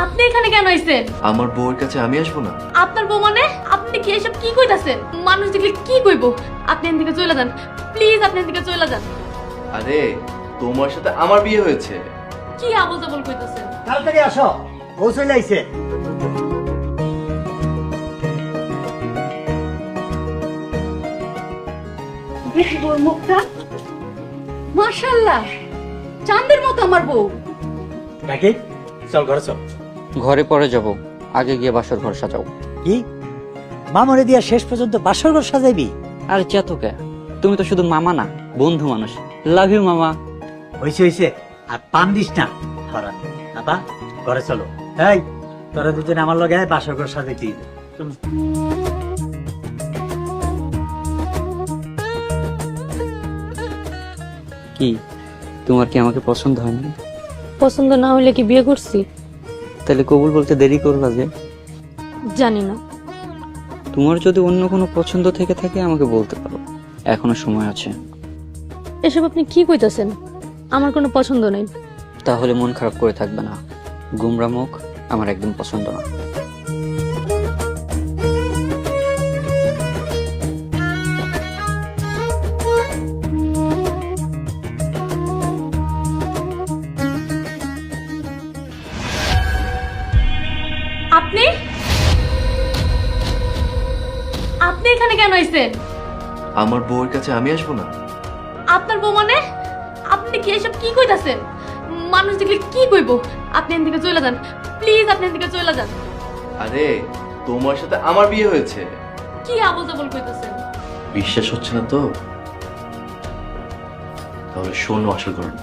আপনি এখানে কেন আইছেন? আমার বউয়ের কাছে আমি আসবো না? আপনার বউ মানে? আপনি কি এসব কি কইতাছেন? মানুষ দেখলে কি কইব? আপনি এখান থেকে চলে যান, প্লিজ আপনি এখান থেকে চলে যান। আরে তোমার সাথে আমার বিয়ে হয়েছে। কি আবল তাবল কইতাছেন? তাড়াতাড়ি আসো, বউ চলে আইছে। দেখি বউর মুখটা, মাশাআল্লাহ, চাঁদের মতো আমার বউ। নাকি চল ঘরে চল। ঘরে পরে যাব, আগে গিয়ে বাসর ঘর সাজাও। কি মামরে দিয়া শেষ পর্যন্ত বাসর ঘর সাজাইবি? আরে চেতকে, তুমি তো শুধু মামা না, বন্ধু মানুষ। লাভ ইউ মামা। হইছে হইছে, আর পান দিস না। হরান আপা, ঘরে চলো। এই তোরা দুজনে আমার লগে বাসর ঘর সাজাইতে হইবে। চলো। কি তোমার কি আমাকে পছন্দ হয় না? পছন্দ না হলে কি বিয়ে করছি? তাহলে কবুল বলতে দেরি করলা যে? জানি না। তোমার যদি অন্য কোনো পছন্দ থেকে থাকে আমাকে বলতে পারো, এখনো সময় আছে। এসব আপনি কি কইতাছেন? আমার কোনো পছন্দ নাই। তাহলে মন খারাপ করে থাকবে না। গুমরা মুখ আমার একদম পছন্দ না। আপনি আপনি এখানে কেন আইছেন? আমার বউয়ের কাছে আমি আসবো না? আপনার বউ মানে? আপনি কি এসব কি কইতাছেন? মানুষ দেখলে কি কইব? আপনি এখান থেকে চলে যান, প্লিজ আপনি এখান থেকে চলে যান। আরে তোমার সাথে আমার বিয়ে হয়েছে। কি আবল তাবল কইতাছেন? বিশ্বাস হচ্ছে না তো? তাহলে শোনো আসল ঘটনা।